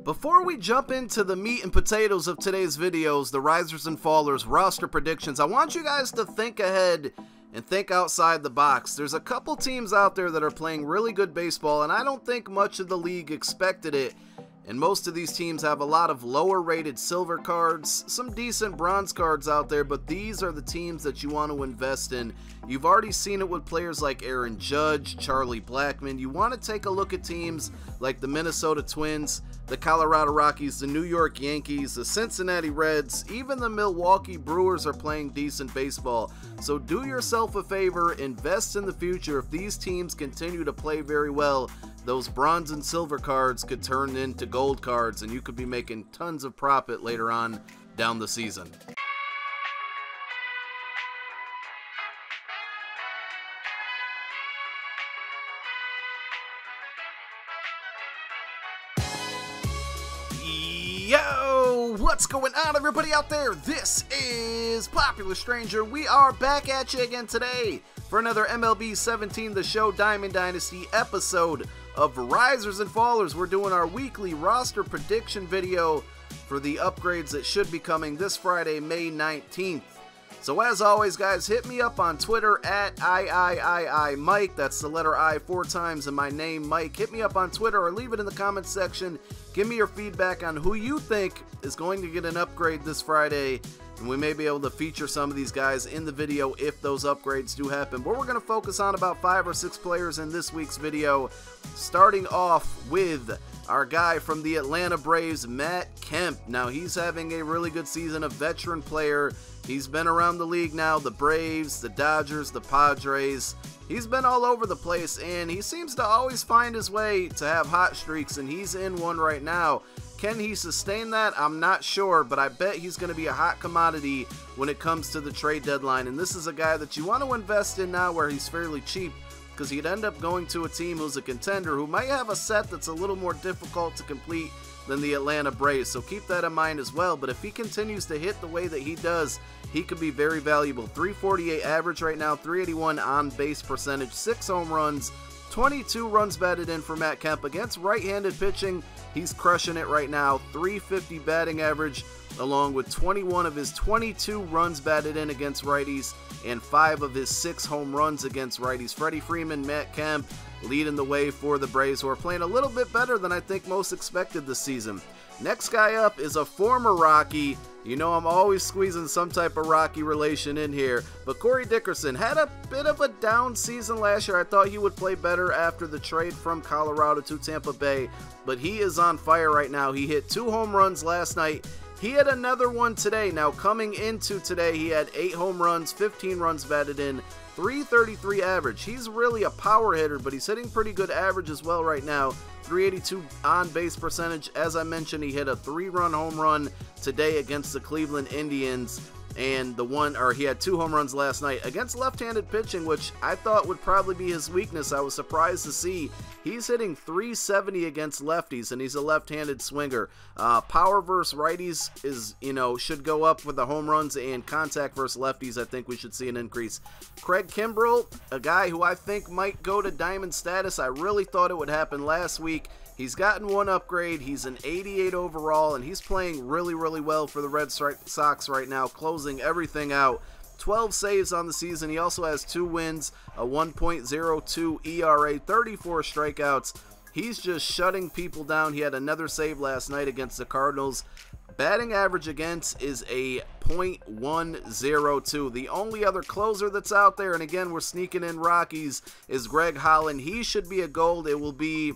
Before we jump into the meat and potatoes of today's videos, the risers and fallers roster predictions, I want you guys to think ahead and think outside the box. There's a couple teams out there that are playing really good baseball, and I don't think much of the league expected it. And most of these teams have a lot of lower rated silver cards, some decent bronze cards out there, but these are the teams that you want to invest in. You've already seen it with players like Aaron Judge, Charlie Blackmon. You want to take a look at teams like the Minnesota Twins, the Colorado Rockies, the New York Yankees, the Cincinnati Reds, even the Milwaukee Brewers are playing decent baseball. So do yourself a favor, invest in the future. If these teams continue to play very well, those bronze and silver cards could turn into gold cards, and you could be making tons of profit later on down the season. Yo, what's going on, everybody out there? This is Popular Stranger. We are back at you again today for another MLB 17 The Show Diamond Dynasty episode of Risers and Fallers. We're doing our weekly roster prediction video for the upgrades that should be coming this Friday, May 19th. So as always, guys, hit me up on Twitter at Mike. That's the letter I 4 times and my name, Mike. Hit me up on Twitter or leave it in the comments section. Give me your feedback on who you think is going to get an upgrade this Friday, and we may be able to feature some of these guys in the video if those upgrades do happen. But we're going to focus on about 5 or 6 players in this week's video, starting off with our guy from the Atlanta Braves, Matt Kemp. Now, he's having a really good season, a veteran player. He's been around the league now, the Braves, the Dodgers, the Padres. He's been all over the place, and he seems to always find his way to have hot streaks, and he's in one right now. Can he sustain that? I'm not sure, but I bet he's going to be a hot commodity when it comes to the trade deadline. And this is a guy that you want to invest in now where he's fairly cheap, because he'd end up going to a team who's a contender who might have a set that's a little more difficult to complete than the Atlanta Braves. So keep that in mind as well. But if he continues to hit the way that he does, he could be very valuable. 348 average right now, 381 on base percentage, 6 home runs, 22 runs batted in for Matt Kemp. Against right-handed pitching, he's crushing it right now. 350 batting average, along with 21 of his 22 runs batted in against righties and 5 of his 6 home runs against righties. Freddie Freeman, Matt Kemp leading the way for the Braves, who are playing a little bit better than I think most expected this season. Next guy up is a former Rocky. You know I'm always squeezing some type of Rocky relation in here, but Corey Dickerson had a bit of a down season last year. I thought he would play better after the trade from Colorado to Tampa Bay, but he is on fire right now. He hit 2 home runs last night. He had another one today. Now, coming into today, he had 8 home runs, 15 runs batted in, 333 average. He's really a power hitter, but he's hitting pretty good average as well right now. 382 on base percentage. As I mentioned, he hit a 3-run home run today against the Cleveland Indians, and he had 2 home runs last night against left-handed pitching, which I thought would probably be his weakness. I was surprised to see he's hitting 370 against lefties, and he's a left-handed swinger. Power versus righties is, should go up with the home runs, and contact versus lefties, I think we should see an increase. Craig Kimbrell, a guy who I think might go to diamond status. I really thought it would happen last week. He's gotten one upgrade. He's an 88 overall, and he's playing really, really well for the Red Sox right now, closing everything out. 12 saves on the season. He also has 2 wins, a 1.02 ERA, 34 strikeouts. He's just shutting people down. He had another save last night against the Cardinals. Batting average against is a .102. The only other closer that's out there, and again, we're sneaking in Rockies, is Greg Holland. He should be a gold. It'll be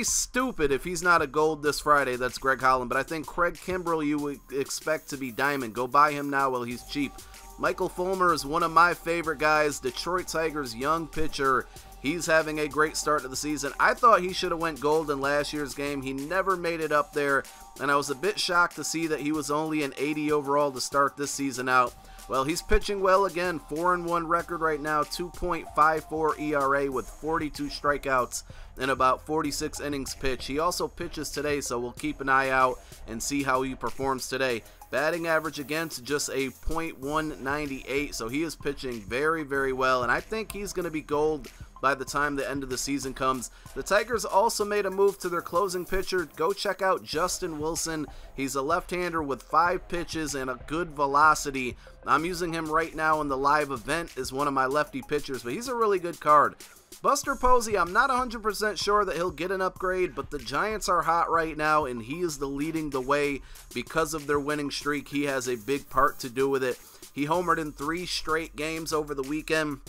stupid if he's not a gold this Friday. That's Greg Holland. But I think Craig Kimbrell you would expect to be diamond. Go buy him now while he's cheap. Michael Fulmer is one of my favorite guys. Detroit Tigers young pitcher. He's having a great start to the season. I thought he should have went gold in last year's game. He never made it up there, and I was a bit shocked to see that he was only an 80 overall to start this season out. Well, he's pitching well again. 4-1 record right now, 2.54 ERA with 42 strikeouts and about 46 innings pitched. He also pitches today, so we'll keep an eye out and see how he performs today. Batting average against just a .198, so he is pitching very, very well, and I think he's going to be gold by the time the end of the season comes. The Tigers also made a move to their closing pitcher. Go check out Justin Wilson. He's a left-hander with 5 pitches and a good velocity. I'm using him right now in the live event as one of my lefty pitchers, but he's a really good card. Buster Posey, I'm not 100% sure that he'll get an upgrade, but the Giants are hot right now, and he is leading the way because of their winning streak. He has a big part to do with it. He homered in 3 straight games over the weekend,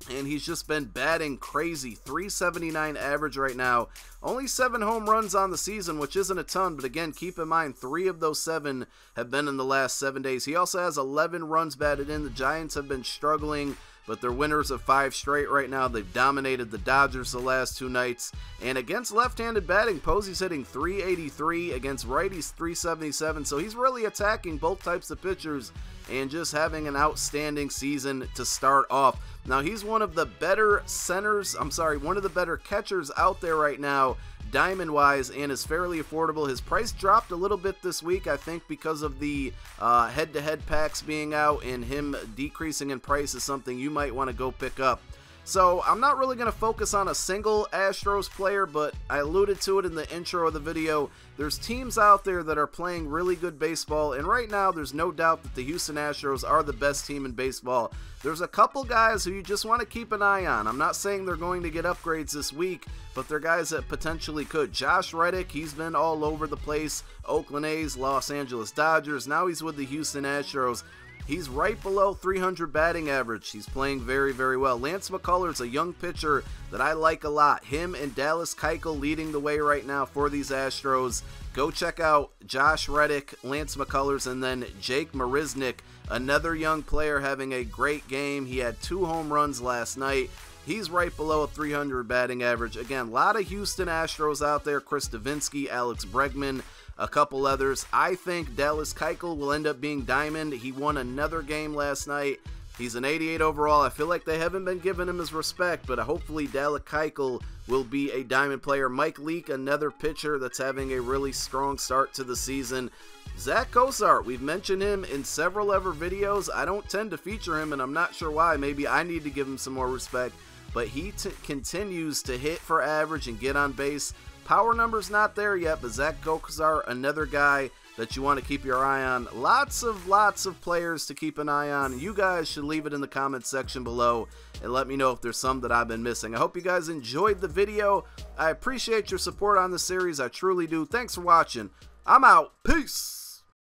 and he's just been batting crazy. 379 average right now. Only 7 home runs on the season, which isn't a ton, but again, keep in mind, 3 of those 7 have been in the last 7 days. He also has 11 runs batted in. The Giants have been struggling, but they're winners of 5 straight right now. They've dominated the Dodgers the last 2 nights. And against left-handed batting, Posey's hitting 383. Against righties, 377. So he's really attacking both types of pitchers and just having an outstanding season to start off. Now, he's one of the better one of the better catchers out there right now, diamond-wise, and is fairly affordable. His price dropped a little bit this week, I think, because of the head-to-head packs being out, and him decreasing in price is something you might want to go pick up. So I'm not really going to focus on a single Astros player, but I alluded to it in the intro of the video. There's teams out there that are playing really good baseball, and right now there's no doubt that the Houston Astros are the best team in baseball. There's a couple guys who you just want to keep an eye on. I'm not saying they're going to get upgrades this week, but they're guys that potentially could. Josh Reddick, he's been all over the place. Oakland A's, Los Angeles Dodgers, now he's with the Houston Astros. He's right below 300 batting average. He's playing very, very well. Lance McCullers, a young pitcher that I like a lot. Him and Dallas Keuchel leading the way right now for these Astros. Go check out Josh Reddick, Lance McCullers, and then Jake Marisnick, another young player having a great game. He had 2 home runs last night. He's right below a 300 batting average. Again, a lot of Houston Astros out there. Chris Davinsky, Alex Bregman, a couple others. I think Dallas Keuchel will end up being diamond. He won another game last night. He's an 88 overall. I feel like they haven't been giving him his respect, but hopefully Dallas Keuchel will be a diamond player. Mike Leake, another pitcher that's having a really strong start to the season. Zach Cozart, we've mentioned him in several other videos. I don't tend to feature him, and I'm not sure why. Maybe I need to give him some more respect, but he continues to hit for average and get on base. Power number's not there yet, but Zach Cozart, another guy that you want to keep your eye on. Lots of players to keep an eye on. You guys should leave it in the comments section below and let me know if there's some that I've been missing. I hope you guys enjoyed the video. I appreciate your support on the series. I truly do. Thanks for watching. I'm out. Peace.